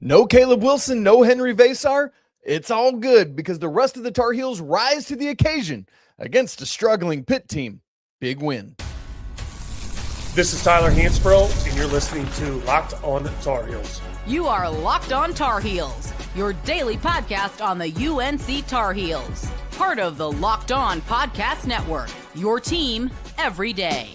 No Caleb Wilson, no Henri Veesaar. It's all good because the rest of the Tar Heels rise to the occasion against a struggling Pitt team. Big win. This is Tyler Hansbrough, and you're listening to Locked On Tar Heels. You are Locked On Tar Heels, your daily podcast on the UNC Tar Heels. Part of the Locked On Podcast Network, your team every day.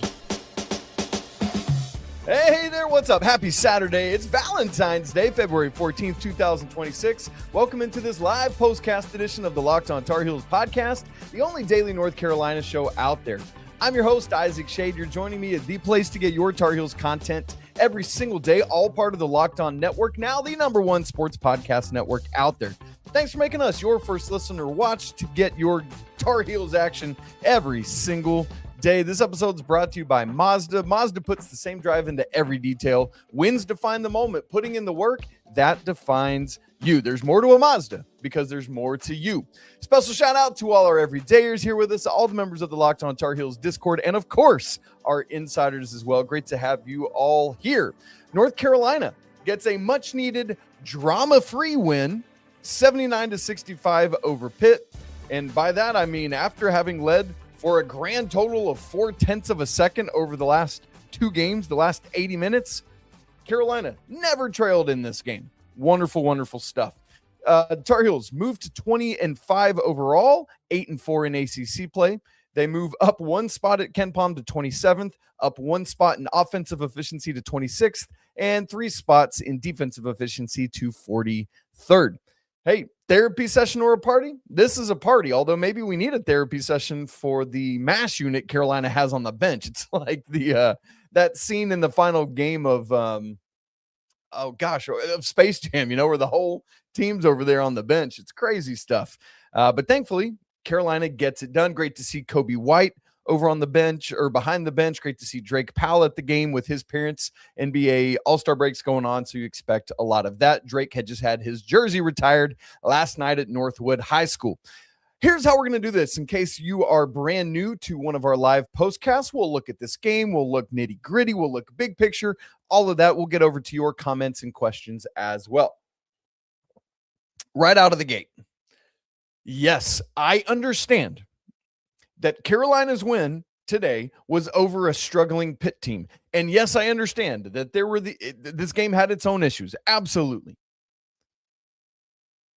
Hey there, what's up? Happy Saturday. It's Valentine's Day, February 14th, 2026. Welcome into this live postcast edition of the Locked On Tar Heels podcast, the only daily North Carolina show out there. I'm your host, Isaac Schade. You're joining me at the place to get your Tar Heels content every single day, all part of the Locked On Network, now the number one sports podcast network out there. Thanks for making us your first listen or watch to get your Tar Heels action every single day. This episode is brought to you by Mazda. Mazda puts the same drive into every detail. Wins define the moment. Putting in the work, that defines you. There's more to a Mazda because there's more to you. Special shout out to all our everydayers here with us, all the members of the Locked On Tar Heels Discord, and of course, our insiders as well. Great to have you all here. North Carolina gets a much-needed drama-free win, 79-65 over Pitt. And by that, I mean after having led for a grand total of 0.4 of a second over the last two games, the last 80 minutes, Carolina never trailed in this game. Wonderful, wonderful stuff. Tar Heels moved to 20-5 overall, 8-4 in ACC play. They move up one spot at KenPom to 27th, up one spot in offensive efficiency to 26th, and three spots in defensive efficiency to 43rd. Hey, therapy session or a party? This is a party, although maybe we need a therapy session for the mash unit Carolina has on the bench. It's like the that scene in the final game of of Space Jam, where the whole team's over there on the bench. It's crazy stuff. But thankfully, Carolina gets it done. Great to see Kobe White over on the bench or behind the bench. Great to see Drake Powell at the game with his parents. NBA All-Star breaks going on, so you expect a lot of that. Drake had just had his jersey retired last night at Northwood High School. Here's how we're going to do this. In case you are brand new to one of our live postcasts, we'll look at this game. We'll look nitty gritty. We'll look big picture. All of that. We'll get over to your comments and questions as well. Right out of the gate. Yes, I understand that Carolina's win today was over a struggling Pitt team. And yes, I understand that this game had its own issues. Absolutely.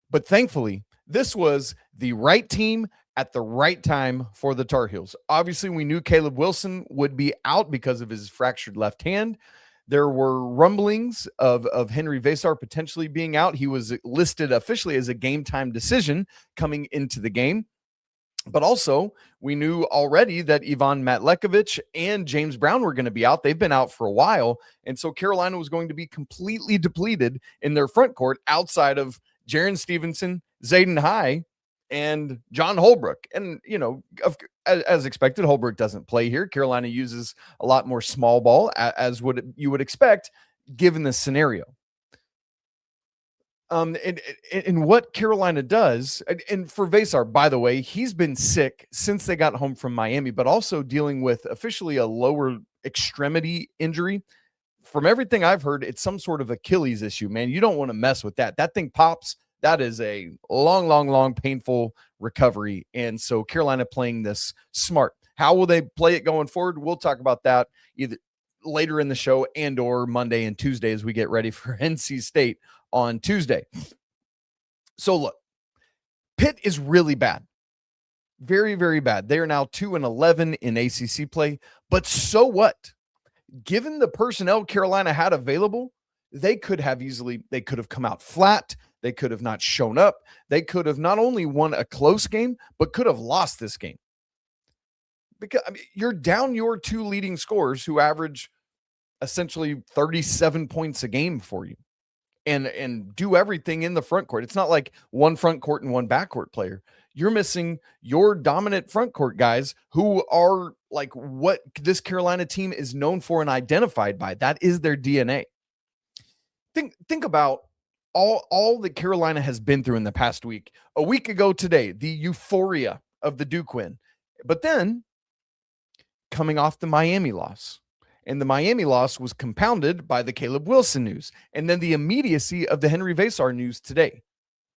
But thankfully, this was the right team at the right time for the Tar Heels. Obviously, we knew Caleb Wilson would be out because of his fractured left hand. There were rumblings of Henri Veesaar potentially being out. He was listed officially as a game time decision coming into the game. But also, we knew already that Ivan Matlekovich and James Brown were going to be out. They've been out for a while. And so Carolina was going to be completely depleted in their front court outside of Jaron Stevenson, Zayden High, and John Holbrook. And, as expected, Holbrook doesn't play here. Carolina uses a lot more small ball, as you would expect, given the scenario. And what Carolina does, and for Veesaar, by the way, he's been sick since they got home from Miami, but also dealing with officially a lower extremity injury. From everything I've heard, it's some sort of Achilles issue, man. You don't want to mess with that. That thing pops. That is a long, painful recovery. And so Carolina playing this smart. How will they play it going forward? We'll talk about that either later in the show and or Monday and Tuesday as we get ready for NC State on Tuesday. So look, Pitt is really bad. Very, very bad. They are now 2-11 in ACC play. But so what? Given the personnel Carolina had available, they could have come out flat. They could have not shown up. They could have not only won a close game, but could have lost this game. Because you're down your two leading scorers who average essentially 37 points a game for you and do everything in the front court. It's not like one front court and one backcourt player. You're missing your dominant front court guys who are like what this Carolina team is known for and identified by. That is their DNA. Think about all that Carolina has been through in the past week. A week ago today, the euphoria of the Duke win. But then coming off the Miami loss And the Miami loss was compounded by the Caleb Wilson news and then the immediacy of the Henri Veesaar news today.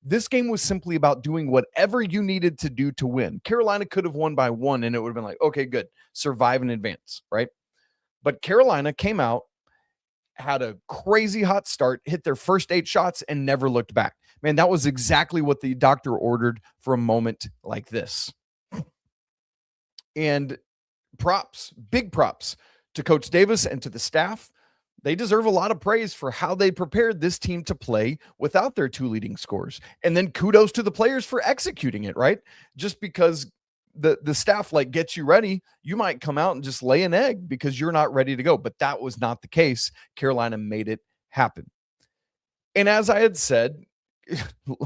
This game was simply about doing whatever you needed to do to win. Carolina could have won by 1 and it would have been like, okay, good, survive and advance, right? But Carolina came out, had a crazy hot start, hit their first 8 shots and never looked back. Man, that was exactly what the doctor ordered for a moment like this. And props, big props to Coach Davis and to the staff. They deserve a lot of praise for how they prepared this team to play without their 2 leading scorers. And then kudos to the players for executing it, right? Just because the staff like gets you ready, you might come out and just lay an egg because you're not ready to go. But that was not the case. Carolina made it happen. And as I had said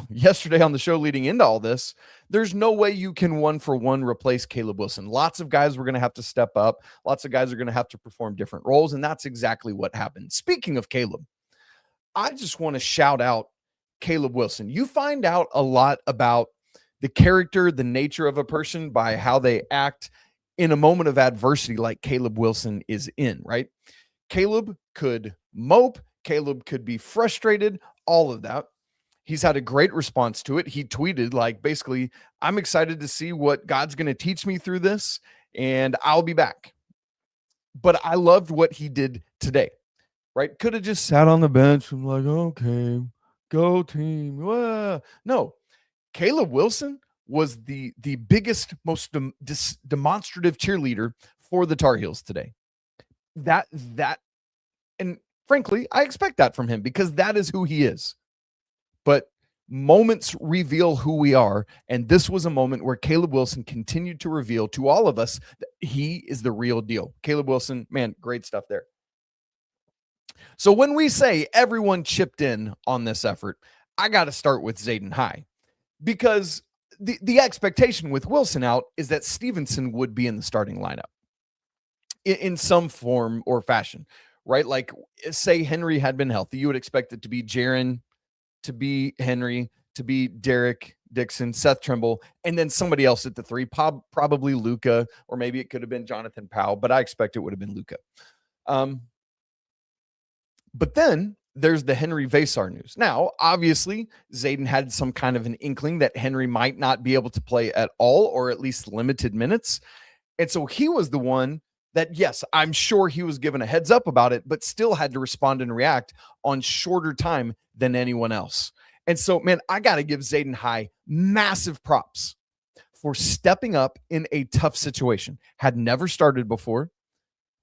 yesterday on the show leading into all this, there's no way you can 1-for-1 replace Caleb Wilson. Lots of guys were going to have to step up. Lots of guys are going to have to perform different roles, and that's exactly what happened. Speaking of Caleb, I just want to shout out Caleb Wilson. You find out a lot about the character, the nature of a person by how they act in a moment of adversity like Caleb Wilson is in, right? Caleb could mope. Caleb could be frustrated, all of that. He's had a great response to it. He tweeted like, basically, I'm excited to see what God's going to teach me through this, and I'll be back. But I loved what he did today, right? Could have just sat on the bench and like, okay, go team. No, Caleb Wilson was the biggest, most demonstrative cheerleader for the Tar Heels today. That, and frankly, I expect that from him because that is who he is. But moments reveal who we are. And this was a moment where Caleb Wilson continued to reveal to all of us that he is the real deal. Caleb Wilson, man, great stuff there. So when we say everyone chipped in on this effort, I got to start with Zayden High because the expectation with Wilson out is that Stevenson would be in the starting lineup in some form or fashion, right? Like say Henry had been healthy, you would expect it to be Jaron, to be Henry, to be Derek Dixon, Seth Trimble, and then somebody else at the 3, probably Luka, or maybe it could have been Jonathan Powell, but I expect it would have been Luka. But then there's the Henri Veesaar news. Now, obviously, Zayden had some kind of an inkling that Henry might not be able to play at all, or at least limited minutes. And so he was the one that, yes, I'm sure he was given a heads up about it, but still had to respond and react on shorter time than anyone else. And so, man, I got to give Zayden High massive props for stepping up in a tough situation. Had never started before.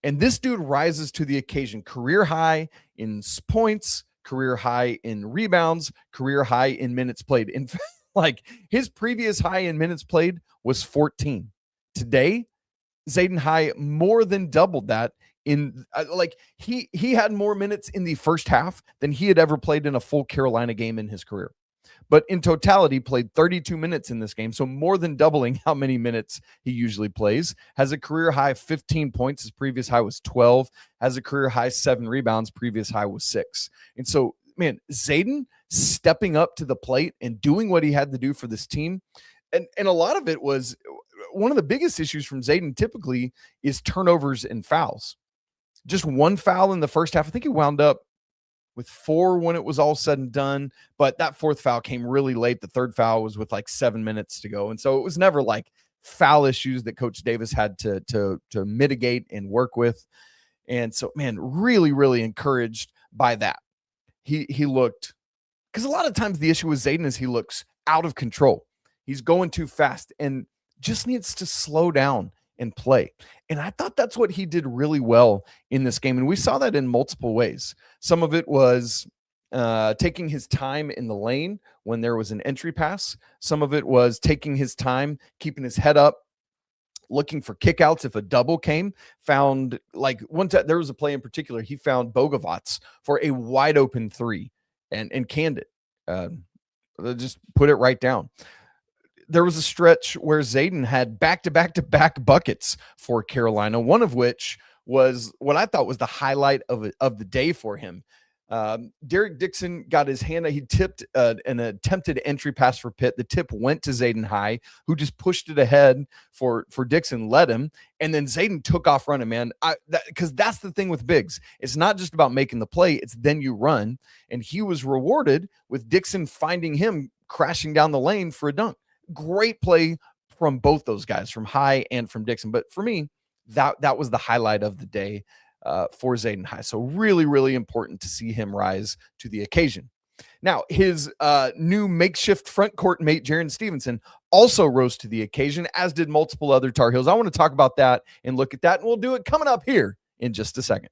And this dude rises to the occasion. Career high in points, career high in rebounds, career high in minutes played. In fact, like his previous high in minutes played was 14. Today, Zayden High more than doubled that in like he had more minutes in the first half than he had ever played in a full Carolina game in his career. But in totality, played 32 minutes in this game, so more than doubling how many minutes he usually plays. Has a career high 15 points. His previous high was 12. Has a career high 7 rebounds. Previous high was 6. And so, man, Zayden stepping up to the plate and doing what he had to do for this team. And a lot of it was one of the biggest issues from Zayden typically is turnovers and fouls. Just 1 foul in the first half. I think he wound up with 4 when it was all said and done, but that 4th foul came really late. The 3rd foul was with like 7 minutes to go. And so it was never like foul issues that Coach Davis had to mitigate and work with. And so, man, really, really encouraged by that. He looked, because a lot of times the issue with Zayden is he looks out of control. He's going too fast and just needs to slow down and play. And I thought that's what he did really well in this game. And we saw that in multiple ways. Some of it was taking his time in the lane when there was an entry pass. Some of it was taking his time, keeping his head up, looking for kickouts if a double came. Found like one time, there was a play in particular, he found Bogovats for a wide open 3 and canned it. Just put it right down. There was a stretch where Zayden had back-to-back-to-back buckets for Carolina, one of which was what I thought was the highlight of the day for him. Derek Dixon got his hand. He tipped an attempted entry pass for Pitt. The tip went to Zayden High, who just pushed it ahead for Dixon, led him, and then Zayden took off running, man. Because that's the thing with bigs. It's not just about making the play, it's then you run. And he was rewarded with Dixon finding him crashing down the lane for a dunk. Great play from both those guys, from High and from Dixon. But for me, that was the highlight of the day for Zayden High. So really, really important to see him rise to the occasion. Now, his new makeshift front court mate, Jaren Stevenson, also rose to the occasion, as did multiple other Tar Heels. I want to talk about that and look at that, and we'll do it coming up here in just a second.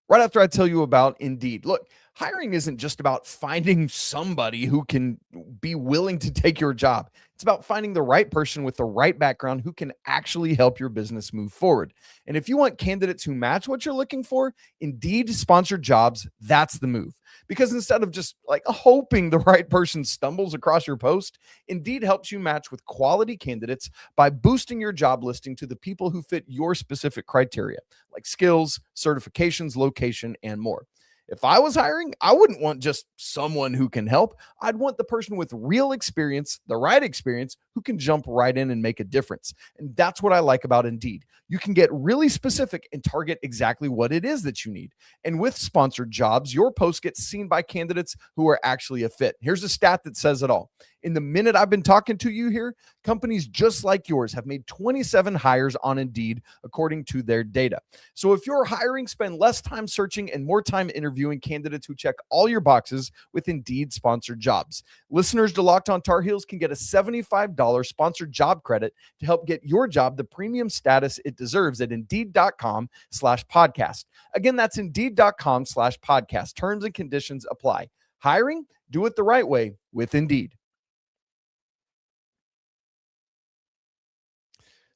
Right after I tell you about Indeed. Look, hiring isn't just about finding somebody who can be willing to take your job. It's about finding the right person with the right background who can actually help your business move forward. And if you want candidates who match what you're looking for, Indeed sponsored jobs, that's the move. Because instead of just like hoping the right person stumbles across your post, Indeed helps you match with quality candidates by boosting your job listing to the people who fit your specific criteria, like skills, certifications, location, and more. If I was hiring, I wouldn't want just someone who can help. I'd want the person with real experience, the right experience, who can jump right in and make a difference. And that's what I like about Indeed. You can get really specific and target exactly what it is that you need. And with sponsored jobs, your post gets seen by candidates who are actually a fit. Here's a stat that says it all. In the minute I've been talking to you here, companies just like yours have made 27 hires on Indeed, according to their data. So if you're hiring, spend less time searching and more time interviewing candidates who check all your boxes with Indeed sponsored jobs. Listeners to Locked On Tar Heels can get a $75 sponsored job credit to help get your job the premium status it deserves at Indeed.com/podcast. Again, that's Indeed.com/podcast. Terms and conditions apply. Hiring? Do it the right way with Indeed.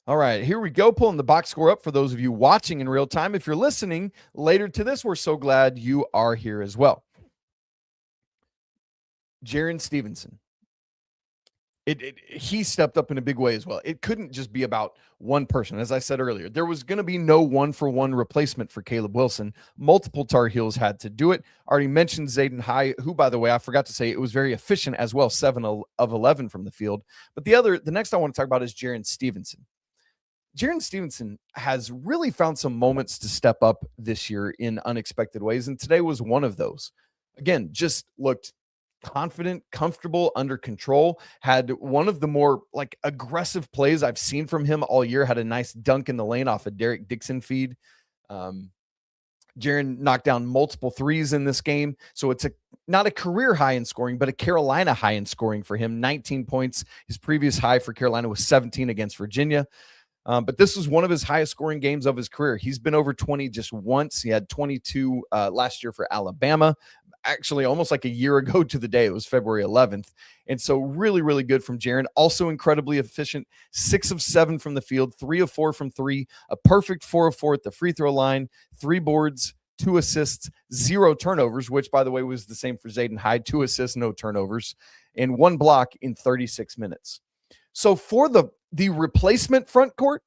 All right, here we go. Pulling the box score up for those of you watching in real time. If you're listening later to this, we're so glad you are here as well. Jaren Stevenson. He stepped up in a big way as well. It couldn't just be about one person. As I said earlier, there was going to be no one-for-one replacement for Caleb Wilson. Multiple Tar Heels had to do it. I already mentioned Zayden High, who, by the way, I forgot to say, it was very efficient as well, 7 of 11 from the field. But the next I want to talk about is Jaren Stevenson. Jaren Stevenson has really found some moments to step up this year in unexpected ways, and today was one of those. Again, just looked confident, comfortable, under control, had one of the more like aggressive plays I've seen from him all year, had a nice dunk in the lane off a Derek Dixon feed. Jaren knocked down multiple threes in this game, so it's not a career high in scoring, but a Carolina high in scoring for him, 19 points. His previous high for Carolina was 17 against Virginia. But this was one of his highest scoring games of his career. He's been over 20 just once. He had 22 last year for Alabama, actually almost like a year ago to the day. It was February 11th. And so really, really good from Jaren. Also incredibly efficient, 6 of 7 from the field, 3 of 4 from 3, a perfect 4 of 4 at the free throw line, 3 boards, 2 assists, 0 turnovers, which, by the way, was the same for Zayden High, 2 assists, no turnovers, and 1 block in 36 minutes. So for the replacement front court,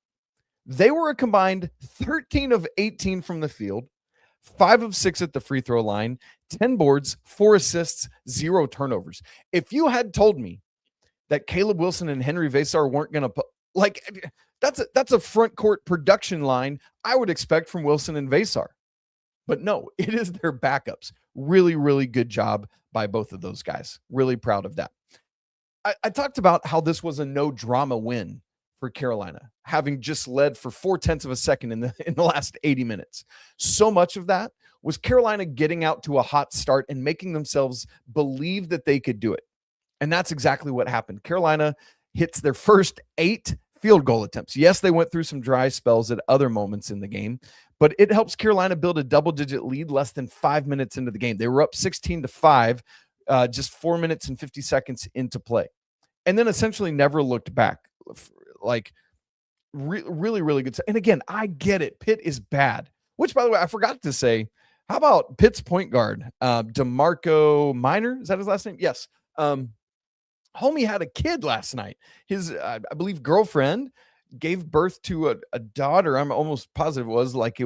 they were a combined 13 of 18 from the field, 5 of 6 at the free throw line, 10 boards, 4 assists, 0 turnovers. If you had told me that Caleb Wilson and Henri Veesaar weren't going to put, like, that's a front court production line I would expect from Wilson and Veesaar. But no, it is their backups. Really, really good job by both of those guys. Really proud of that. I talked about how this was a no drama win for Carolina, having just led for 0.4 of a second in the last 80 minutes. So much of that was Carolina getting out to a hot start and making themselves believe that they could do it. And that's exactly what happened. Carolina hits their first 8 field goal attempts. Yes, they went through some dry spells at other moments in the game, but it helps Carolina build a double-digit lead less than 5 minutes into the game. They were up 16-5, just 4 minutes and 50 seconds into play. And then essentially never looked back. Like, really, really good. And again, I get it. Pitt is bad. Which, by the way, I forgot to say, how about Pitt's point guard, DeMarco Minor? Is that his last name? Yes. Homie had a kid last night. His, I believe, girlfriend gave birth to a daughter. I'm almost positive it was like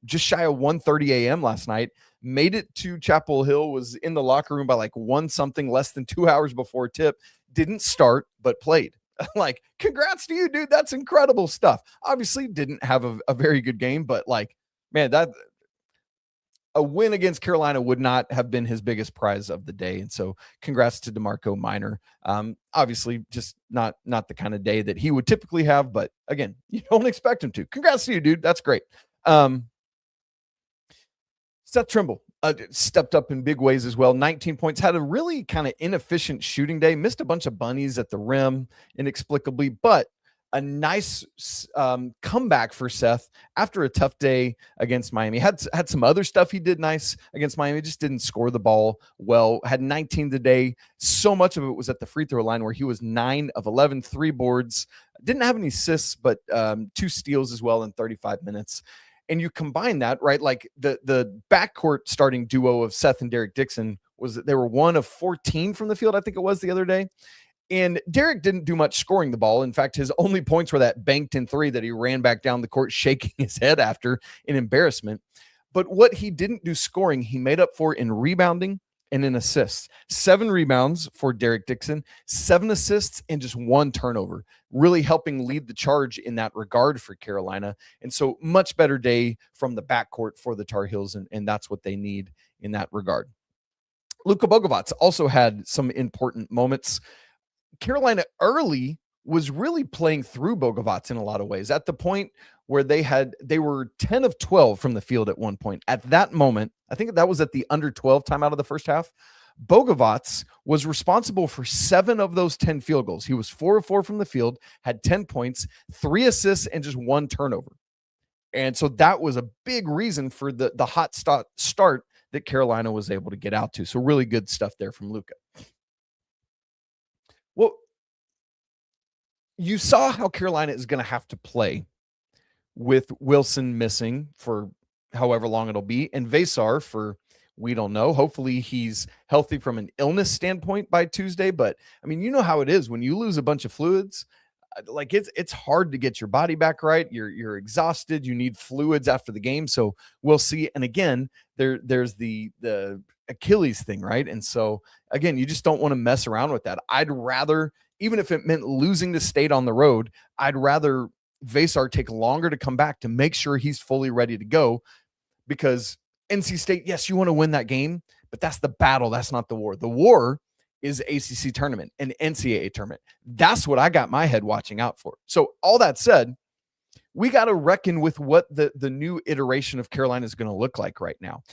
just shy of 1:30 a.m. last night. Made it to Chapel Hill, was in the locker room by like 1 something, less than 2 hours before tip. Didn't start, but played. Like, congrats to you, dude. That's incredible stuff. Obviously didn't have a very good game, but like, man, that a win against Carolina would not have been his biggest prize of the day. And so congrats to DeMarco Minor. Obviously just not the kind of day that he would typically have, but again, you don't expect him to. Congrats to you, dude. That's great. Seth Trimble stepped up in big ways as well. 19 points, had a really kind of inefficient shooting day, missed a bunch of bunnies at the rim inexplicably, but a nice comeback for Seth after a tough day against Miami. Had some other stuff he did nice against Miami, just didn't score the ball well. Had 19 today. So much of it was at the free throw line where he was 9 of 11, 3 boards. Didn't have any assists, but 2 steals as well in 35 minutes. And you combine that, right? Like the backcourt starting duo of Seth and Derek Dixon they were 1 of 14 from the field, I think it was the other day. And Derek didn't do much scoring the ball. In fact, his only points were that banked in 3 that he ran back down the court, shaking his head after in embarrassment. But what he didn't do scoring, he made up for in rebounding and in assists. 7 rebounds for Derek Dixon, 7 assists, and just 1 turnover, really helping lead the charge in that regard for Carolina. And so much better day from the backcourt for the Tar Heels, and that's what they need in that regard. Luka Bogovac also had some important moments. Carolina early was really playing through Bogovac in a lot of ways, at the point where they were 10 of 12 from the field at one point. At that moment, I think that was at the under 12 time out of the first half. Bogovac was responsible for 7 of those 10 field goals. He was 4 of 4 from the field, had 10 points, 3 assists, and just 1 turnover. And so that was a big reason for the hot start that Carolina was able to get out to. So really good stuff there from Luka. Well, you saw how Carolina is going to have to play with Wilson missing for however long it'll be, and Veesaar for, we don't know. Hopefully he's healthy from an illness standpoint by Tuesday. But I mean, you know how it is when you lose a bunch of fluids. Like it's hard to get your body back right. You're exhausted. You need fluids after the game. So we'll see. And again, there's the Achilles thing, right? And so again, you just don't want to mess around with that. I'd rather, even if it meant losing to State on the road, I'd rather Veesaar take longer to come back to make sure he's fully ready to go, because NC State, yes, you want to win that game, but that's the battle. That's not the war. The war is ACC tournament and NCAA tournament. That's what I got my head watching out for. So all that said, we got to reckon with what the new iteration of Carolina is going to look like right now.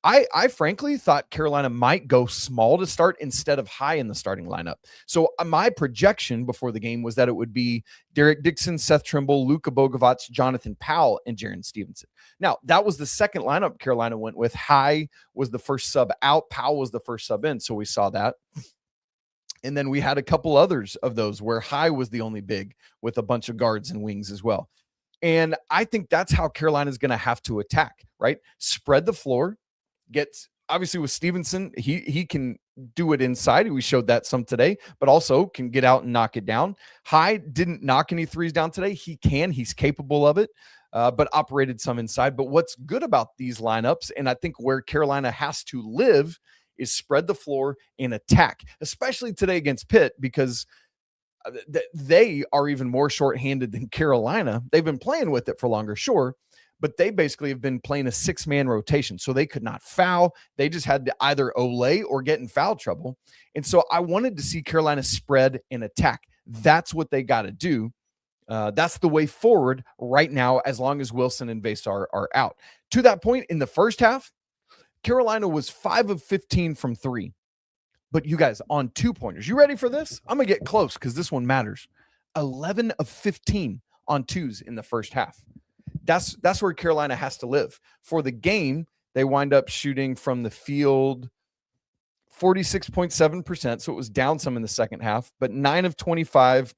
I frankly thought Carolina might go small to start instead of high in the starting lineup. So my projection before the game was that it would be Derek Dixon, Seth Trimble, Luka Bogovac, Jonathan Powell, and Jaren Stevenson. Now, that was the second lineup Carolina went with. High was the first sub out. Powell was the first sub in. So we saw that. And then we had a couple others of those where High was the only big with a bunch of guards and wings as well. And I think that's how Carolina is going to have to attack, right? Spread the floor. Gets obviously with Stevenson, he can do it inside. We showed that some today, but also can get out and knock it down. High didn't knock any threes down today. He can, he's capable of it, but operated some inside. But what's good about these lineups, and I think where Carolina has to live, is spread the floor and attack, especially today against Pitt, because they are even more shorthanded than Carolina. They've been playing with it for longer, sure, but they basically have been playing a 6-man rotation, so they could not foul. They just had to either olay or get in foul trouble. And so I wanted to see Carolina spread and attack. That's what they got to do. That's the way forward right now, as long as Wilson and Veesaar are out. To that point, in the first half, Carolina was 5 of 15 from 3. But you guys, on 2-pointers, you ready for this? I'm going to get close because this one matters. 11 of 15 on 2s in the first half. That's where Carolina has to live. For the game, they wind up shooting from the field 46.7%, so it was down some in the second half, but 9 of 25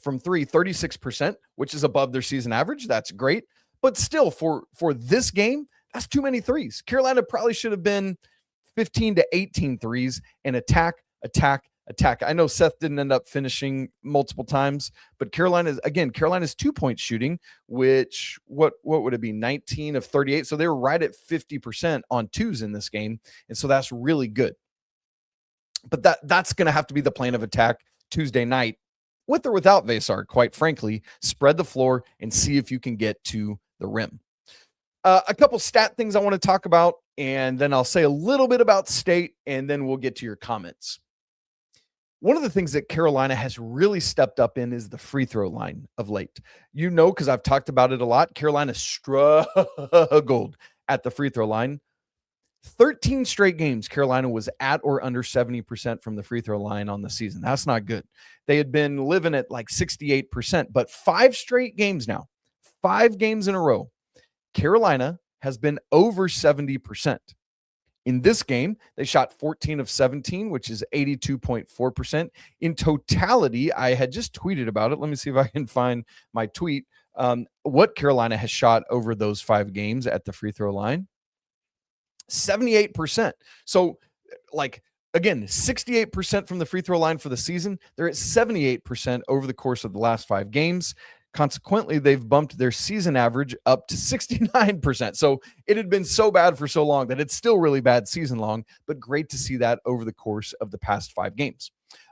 from 3, 36%, which is above their season average. That's great. But still, for this game, that's too many threes. Carolina probably should have been 15 to 18 threes and attack, attack. I know Seth didn't end up finishing multiple times, but Carolina's 2-point shooting, which what would it be? 19 of 38. So they were right at 50% on twos in this game. And so that's really good. But that's going to have to be the plan of attack Tuesday night, with or without Veesaar, quite frankly. Spread the floor and see if you can get to the rim. A couple stat things I want to talk about, and then I'll say a little bit about State, and then we'll get to your comments. One of the things that Carolina has really stepped up in is the free throw line of late. You know, because I've talked about it a lot, Carolina struggled at the free throw line. 13 straight games, Carolina was at or under 70% from the free throw line on the season. That's not good. They had been living at like 68%, but 5 straight games now, 5 games in a row, Carolina has been over 70%. In this game, they shot 14 of 17, which is 82.4%. In totality, I had just tweeted about it. Let me see if I can find my tweet. What Carolina has shot over those 5 games at the free throw line. 78%. So, like, again, 68% from the free throw line for the season. They're at 78% over the course of the last 5 games. Consequently, they've bumped their season average up to 69%. So it had been so bad for so long that it's still really bad season long, but great to see that over the course of the past 5 games.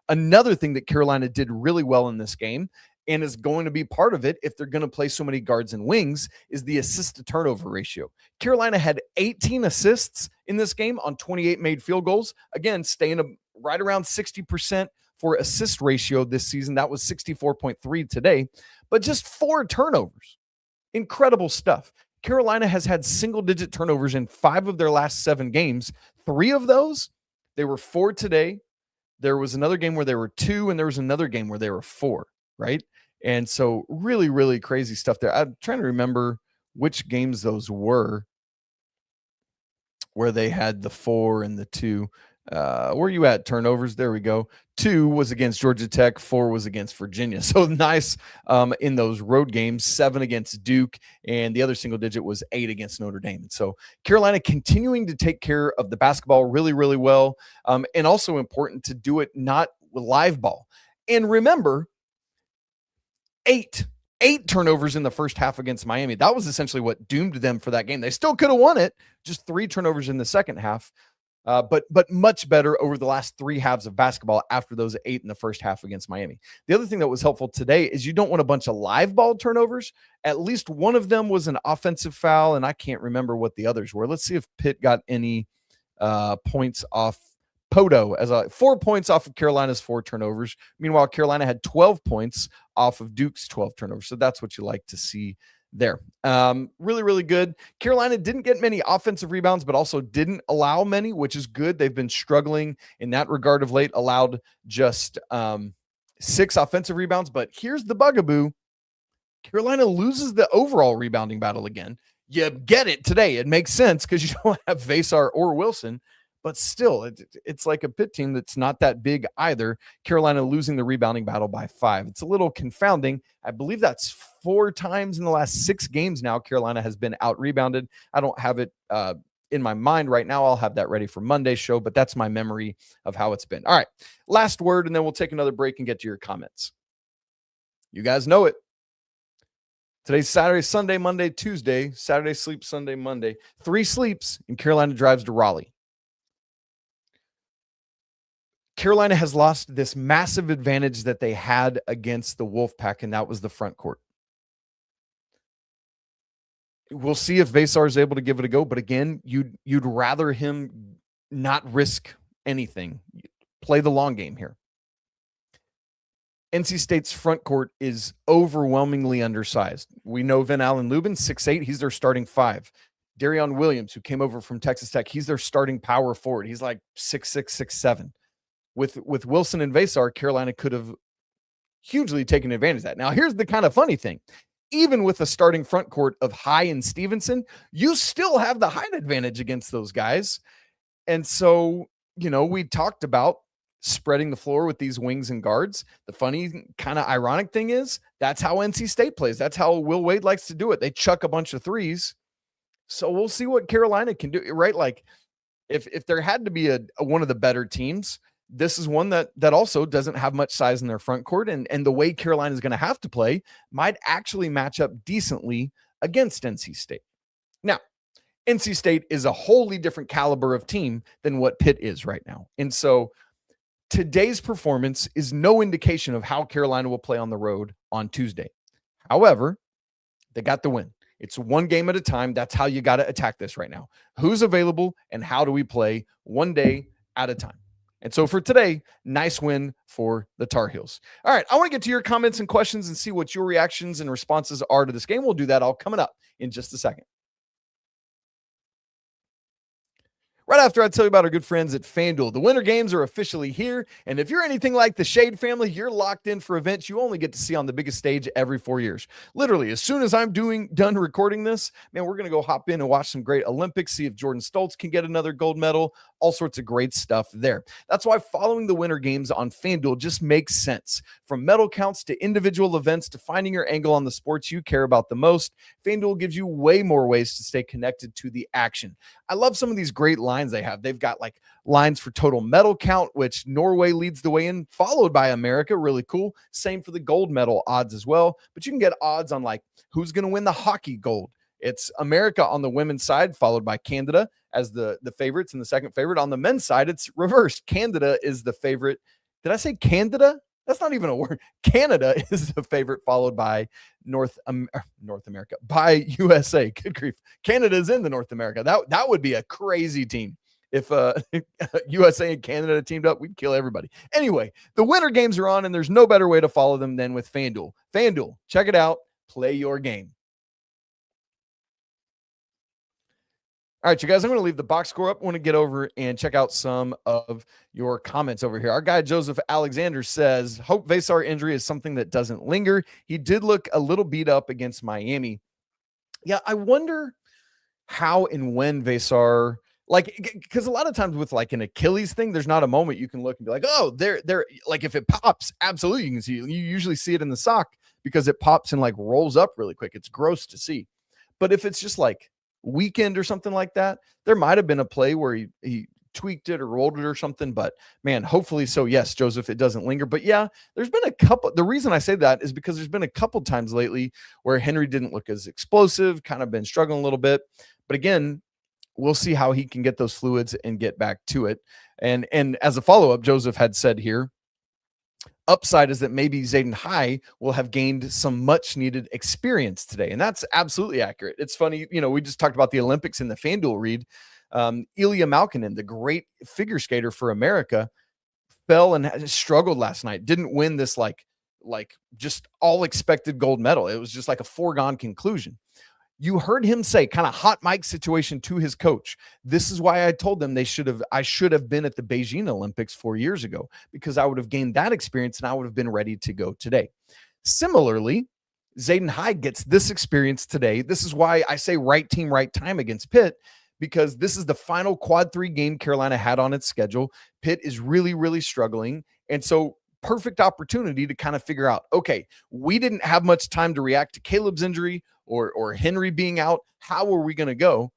Another thing that Carolina did really well in this game, and is going to be part of it if they're going to play so many guards and wings, is the assist to turnover ratio. Carolina had 18 assists in this game on 28 made field goals. Again, staying right around 60% for assist ratio this season. That was 64.3 today, but just 4 turnovers. Incredible stuff. Carolina has had single-digit turnovers in 5 of their last 7 games. 3 of those, they were 4 today. There was another game where there were 2, and there was another game where there were 4, right? And so really, really crazy stuff there. I'm trying to remember which games those were where they had the 4 and the 2. Where are you at? Turnovers. There we go. 2 was against Georgia Tech. 4 was against Virginia. So nice in those road games. 7 against Duke, and the other single digit was 8 against Notre Dame. And so Carolina continuing to take care of the basketball really, really well, and also important to do it not with live ball. And remember, 8 turnovers in the first half against Miami. That was essentially what doomed them for that game. They still could have won it. Just 3 turnovers in the second half. But much better over the last 3 halves of basketball after those 8 in the first half against Miami. The other thing that was helpful today is you don't want a bunch of live ball turnovers. At least one of them was an offensive foul, and I can't remember what the others were. Let's see if Pitt got any points off Poto, as 4 points off of Carolina's 4 turnovers. Meanwhile, Carolina had 12 points off of Duke's 12 turnovers. So that's what you like to see there. Really, really good. Carolina didn't get many offensive rebounds, but also didn't allow many, which is good. They've been struggling in that regard of late, allowed just 6 offensive rebounds. But here's the bugaboo. Carolina loses the overall rebounding battle again. You get it today. It makes sense because you don't have Veesaar or Wilson. But still, it's like a Pitt team that's not that big either. Carolina losing the rebounding battle by 5. It's a little confounding. I believe that's 4 times in the last 6 games now Carolina has been out-rebounded. I don't have it in my mind right now. I'll have that ready for Monday's show, but that's my memory of how it's been. All right, last word, and then we'll take another break and get to your comments. You guys know it. Today's Saturday, Sunday, Monday, Tuesday. Saturday sleep, Sunday, Monday. 3 sleeps, and Carolina drives to Raleigh. Carolina has lost this massive advantage that they had against the Wolfpack, and that was the front court. We'll see if Veesaar is able to give it a go, but again, you'd rather him not risk anything. Play the long game here. NC State's front court is overwhelmingly undersized. We know Van Allen Lubin, 6'8", he's their starting 5. Darion Williams, who came over from Texas Tech, he's their starting power forward. He's like 6'6", 6'7". With Wilson and Veesaar, Carolina could have hugely taken advantage of that. Now, here's the kind of funny thing. Even with the starting front court of High and Stevenson, you still have the height advantage against those guys. And so, we talked about spreading the floor with these wings and guards. The funny, kind of ironic thing is that's how NC State plays. That's how Will Wade likes to do it. They chuck a bunch of threes. So we'll see what Carolina can do, right? Like, if there had to be one of the better teams, this is one that also doesn't have much size in their front court, and the way Carolina is going to have to play might actually match up decently against NC State. Now, NC State is a wholly different caliber of team than what Pitt is right now. And so today's performance is no indication of how Carolina will play on the road on Tuesday. However, they got the win. It's one game at a time. That's how you got to attack this right now. Who's available and how do we play one day at a time? And so for today, nice win for the Tar Heels. All right, I want to get to your comments and questions and see what your reactions and responses are to this game. We'll do that all coming up in just a second. Right after I tell you about our good friends at FanDuel. The winter games are officially here, and if you're anything like the Schade family, you're locked in for events you only get to see on the biggest stage every 4 years. Literally, as soon as I'm done recording this, man, we're going to go hop in and watch some great Olympics, see if Jordan Stoltz can get another gold medal, all sorts of great stuff there. That's why following the winter games on FanDuel just makes sense. From medal counts to individual events to finding your angle on the sports you care about the most, FanDuel gives you way more ways to stay connected to the action. I love some of these great lines they have. They've got like lines for total medal count, which Norway leads the way in, followed by America. Really cool. Same for the gold medal odds as well. But you can get odds on like who's going to win the hockey gold. It's America on the women's side, followed by Canada as the favorites and the second favorite. On the men's side, it's reversed. Canada is the favorite. Did I say Canada? That's not even a word. Canada is the favorite, followed by North America, by USA. Good grief. Canada's in the North America. That would be a crazy team. If USA and Canada teamed up, we'd kill everybody. Anyway, the winter games are on, and there's no better way to follow them than with FanDuel. FanDuel, check it out. Play your game. All right, you guys, I'm going to leave the box score up. I want to get over and check out some of your comments over here. Our guy, Joseph Alexander, says, hope Veesaar injury is something that doesn't linger. He did look a little beat up against Miami. Yeah, I wonder how and when Veesaar, like, because a lot of times with like an Achilles thing, there's not a moment you can look and be like, oh, they're like, if it pops, absolutely you can see it. You usually see it in the sock because it pops and like rolls up really quick. It's gross to see. But if it's just like weekend or something like that, there might have been a play where he tweaked it or rolled it or something, but man, hopefully so. Yes, Joseph, it doesn't linger. But yeah, there's been a couple. The reason I say that is because there's been a couple times lately where Henry didn't look as explosive, kind of been struggling a little bit. But again, we'll see how he can get those fluids and get back to it. And as a follow-up, Joseph had said here, upside is that maybe Zayden High will have gained some much needed experience today. And that's absolutely accurate. It's funny. You know, we just talked about the Olympics in the FanDuel read. Ilya Malkinen, the great figure skater for America, fell and struggled last night. Didn't win this like just all expected gold medal. It was just like a foregone conclusion. You heard him say, kind of hot mic situation to his coach, this is why I told them I should have been at the Beijing Olympics 4 years ago, because I would have gained that experience and I would have been ready to go today. Similarly, Zayden High gets this experience today. This is why I say right team, right time against Pitt, because this is the final quad 3 game Carolina had on its schedule. Pitt is really, really struggling. And so perfect opportunity to kind of figure out, okay, we didn't have much time to react to Caleb's injury or Henry being out. How are we going to go?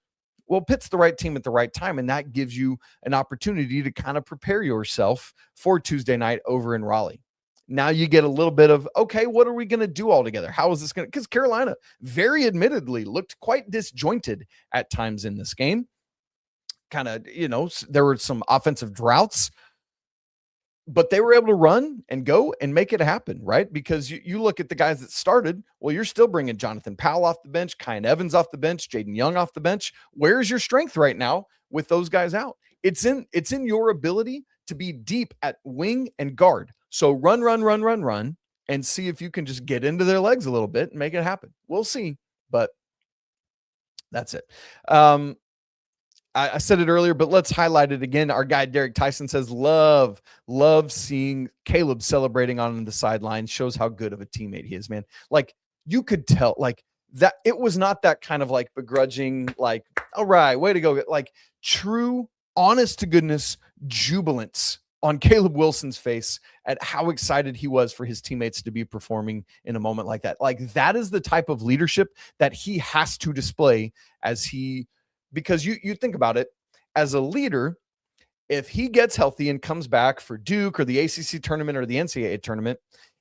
Well, Pitt's the right team at the right time, and that gives you an opportunity to kind of prepare yourself for Tuesday night over in Raleigh. Now you get a little bit of, okay, what are we going to do all together? How is this going to, because Carolina very admittedly looked quite disjointed at times in this game. Kind of, there were some offensive droughts, but they were able to run and go and make it happen, right? Because you look at the guys that started, well, you're still bringing Jonathan Powell off the bench, Kyan Evans off the bench, Jaden Young off the bench. Where's your strength right now with those guys out? It's in your ability to be deep at wing and guard. So run, and see if you can just get into their legs a little bit and make it happen. We'll see, but that's it. I said it earlier, but let's highlight it again. Our guy, Derek Tyson, says, love seeing Caleb celebrating on the sideline. Shows how good of a teammate he is, man. Like, you could tell, like, that it was not that kind of, like, begrudging, like, all right, way to go. Like, true, honest to goodness jubilance on Caleb Wilson's face at how excited he was for his teammates to be performing in a moment like that. Like, that is the type of leadership that he has to display because you think about it, as a leader, If he gets healthy and comes back for Duke or the ACC tournament or the NCAA tournament,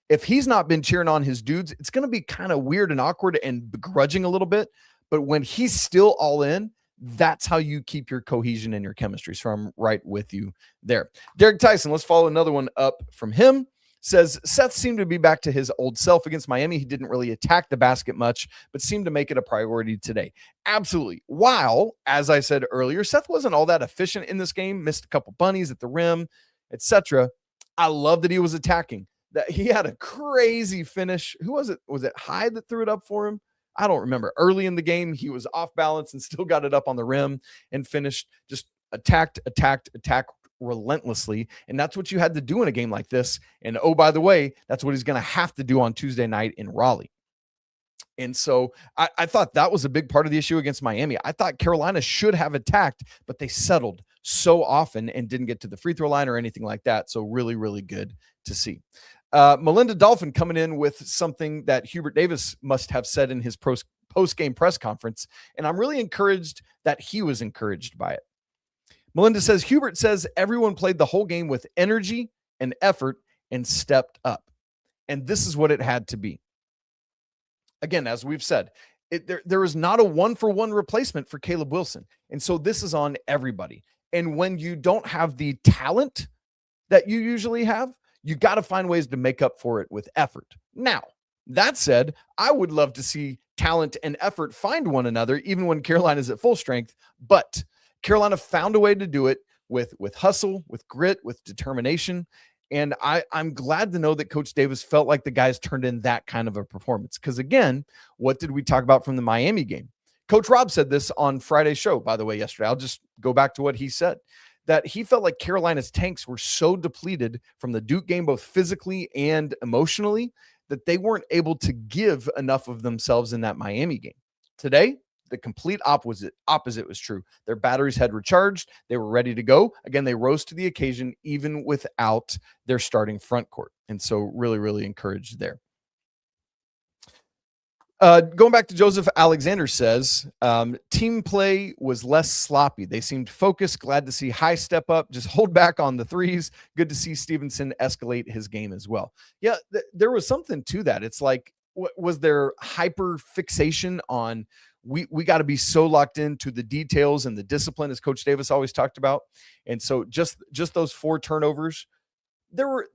if he's not been cheering on his dudes, it's going to be kind of weird and awkward and begrudging a little bit. But when he's still all in, that's how you keep your cohesion and your chemistry. So I'm right with you there. Derek Tyson, let's follow another one up from him. Says, Seth seemed to be back to his old self against Miami. He didn't really attack the basket much, but seemed to make it a priority today. Absolutely. While, as I said earlier, Seth wasn't all that efficient in this game, missed a couple bunnies at the rim, etc. I love that he was attacking. That he had a crazy finish. Who was it? Was it Hyde that threw it up for him? I don't remember. Early in the game, he was off balance and still got it up on the rim and finished. Just attacked relentlessly. And that's what you had to do in a game like this. And oh, by the way, that's what he's going to have to do on Tuesday night in Raleigh. And so I thought that was a big part of the issue against Miami. I thought Carolina should have attacked, but they settled so often and didn't get to the free throw line or anything like that. So really, really good to see. Melinda Dolphin coming in with something that Hubert Davis must have said in his post-game press conference. And I'm really encouraged that he was encouraged by it. Melinda says, Hubert says everyone played the whole game with energy and effort and stepped up. And this is what it had to be. Again, as we've said, there is not a one-for-one replacement for Caleb Wilson. And so this is on everybody. And when you don't have the talent that you usually have, you got to find ways to make up for it with effort. Now, that said, I would love to see talent and effort find one another, even when Carolina is at full strength. But Carolina found a way to do it with hustle, with grit, with determination. And I'm glad to know that Coach Davis felt like the guys turned in that kind of a performance. Because again, what did we talk about from the Miami game? Coach Rob said this on Friday's show, by the way, yesterday. I'll just go back to what he said, that he felt like Carolina's tanks were so depleted from the Duke game, both physically and emotionally, that they weren't able to give enough of themselves in that Miami game. Today, the complete opposite was true. Their batteries had recharged. They were ready to go. Again, they rose to the occasion even without their starting front court. And so really, really encouraged there. Going back to Joseph Alexander says, team play was less sloppy. They seemed focused. Glad to see High step up, just hold back on the threes. Good to see Stevenson escalate his game as well. Yeah, there was something to that. It's like, was there hyper fixation on we got to be so locked into the details and the discipline, as Coach Davis always talked about. And so just those 4 turnovers, there were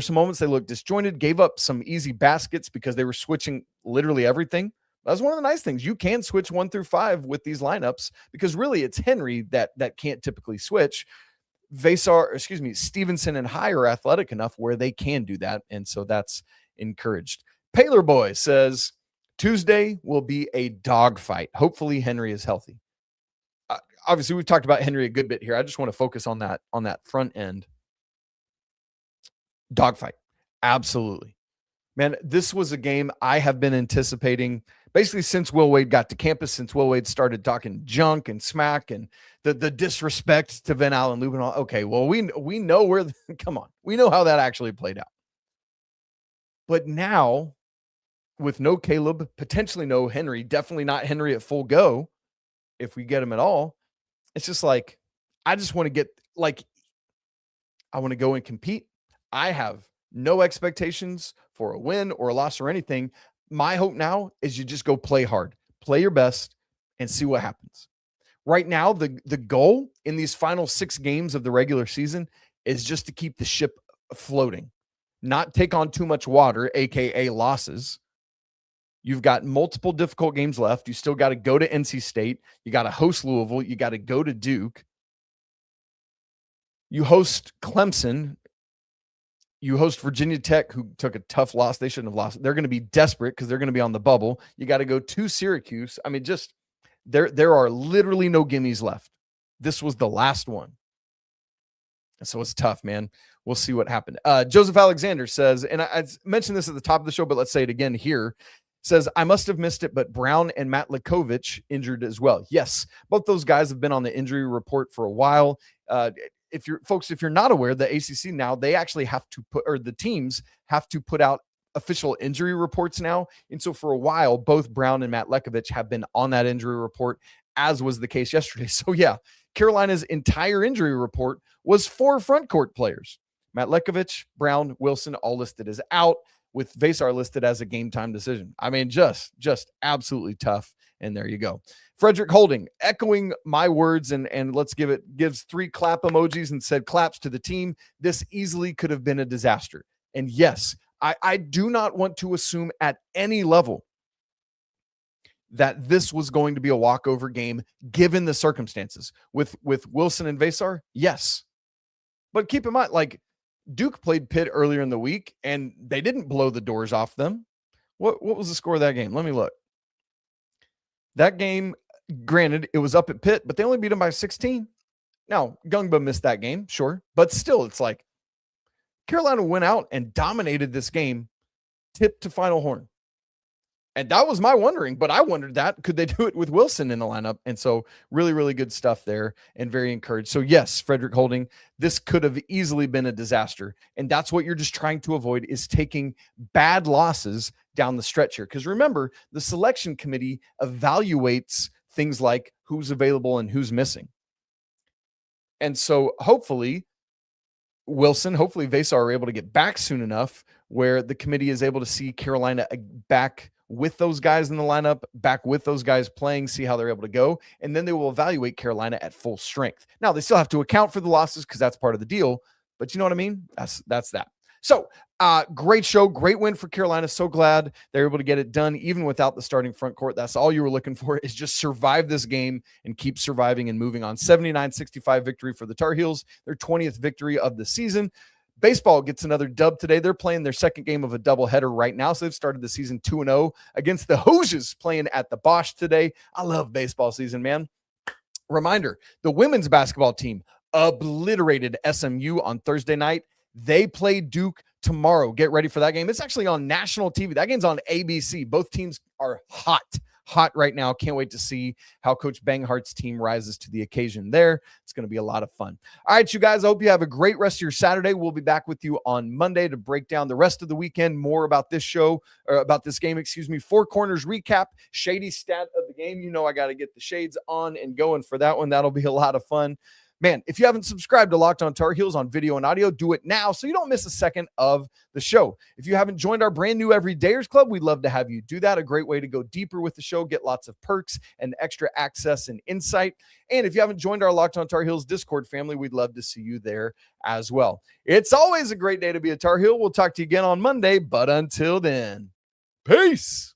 some moments they looked disjointed, gave up some easy baskets because they were switching literally everything. That's one of the nice things. You can switch 1 through 5 with these lineups because really it's Henry that can't typically switch. Stevenson and High are athletic enough where they can do that. And so that's encouraged. Paler Boy says, Tuesday will be a dogfight. Hopefully Henry is healthy. Obviously, we've talked about Henry a good bit here. I just want to focus on that front end. Dogfight. Absolutely. Man, this was a game I have been anticipating basically since Will Wade got to campus, since Will Wade started talking junk and smack and the disrespect to Van Allen Lubin. Okay, well, we know where come on. We know how that actually played out. But now, with no Caleb, potentially no Henry, definitely not Henry at full go, if we get him at all, it's just like, I just want to I want to go and compete. I have no expectations for a win or a loss or anything. My hope now is you just go play hard, play your best, and see what happens. Right now, the goal in these final 6 games of the regular season is just to keep the ship floating, not take on too much water, aka losses. You've got multiple difficult games left. You still got to go to NC State. You got to host Louisville. You got to go to Duke. You host Clemson. You host Virginia Tech, who took a tough loss. They shouldn't have lost. They're going to be desperate because they're going to be on the bubble. You got to go to Syracuse. I mean, just there are literally no gimmies left. This was the last one. So it's tough, man. We'll see what happened. Joseph Alexander says, and I mentioned this at the top of the show, but let's say it again here. Says, I must have missed it, but Brown and Matt Likovich injured as well. Yes, both those guys have been on the injury report for a while. If you're not aware, the ACC now, they actually have to the teams have to put out official injury reports now. And so for a while, both Brown and Matt Likovich have been on that injury report, as was the case yesterday. So yeah, Carolina's entire injury report was 4 front court players. Matt Lekovich, Brown, Wilson, all listed as out, with Veesaar listed as a game time decision. I mean, just absolutely tough. And there you go. Frederick Holding, echoing my words, and gives 3 clap emojis and said claps to the team. This easily could have been a disaster. And yes, I do not want to assume at any level that this was going to be a walkover game given the circumstances. With Wilson and Veesaar, yes. But keep in mind, like, Duke played Pitt earlier in the week, and they didn't blow the doors off them. What was the score of that game? Let me look. That game, granted, it was up at Pitt, but they only beat them by 16. Now, Gungba missed that game, sure. But still, it's like Carolina went out and dominated this game, tip to final horn. And that was my wondering, but I wondered that. Could they do it with Wilson in the lineup? And so really, really good stuff there and very encouraged. So yes, Frederick Holding, this could have easily been a disaster. And that's what you're just trying to avoid, is taking bad losses down the stretch here. Because remember, the selection committee evaluates things like who's available and who's missing. And so hopefully Veesaar are able to get back soon enough where the committee is able to see Carolina back with those guys in the lineup, back with those guys playing, see how they're able to go. And then they will evaluate Carolina at full strength. Now, they still have to account for the losses because that's part of the deal. But you know what I mean? That's that. So great show, great win for Carolina. So glad they're able to get it done even without the starting front court. That's all you were looking for, is just survive this game and keep surviving and moving on. 79-65 victory for the Tar Heels, their 20th victory of the season. Baseball gets another dub today. They're playing their second game of a doubleheader right now. So they've started the season 2-0 against the Hoosiers, playing at the Bosch today. I love baseball season, man. Reminder, the women's basketball team obliterated SMU on Thursday night. They play Duke tomorrow. Get ready for that game. It's actually on national TV. That game's on ABC. Both teams are hot right now. Can't wait to see how Coach Banghart's team rises to the occasion there. It's going to be a lot of fun. All right, you guys, I hope you have a great rest of your Saturday. We'll be back with you on Monday to break down the rest of the weekend, more about this show, or about this game, Four Corners recap, shady stat of the game. You know I got to get the shades on and going for that one. That'll be a lot of fun. Man, if you haven't subscribed to Locked On Tar Heels on video and audio, do it now so you don't miss a second of the show. If you haven't joined our brand new Everydayers Club, we'd love to have you do that. A great way to go deeper with the show, get lots of perks and extra access and insight. And if you haven't joined our Locked On Tar Heels Discord family, we'd love to see you there as well. It's always a great day to be a Tar Heel. We'll talk to you again on Monday, but until then, peace.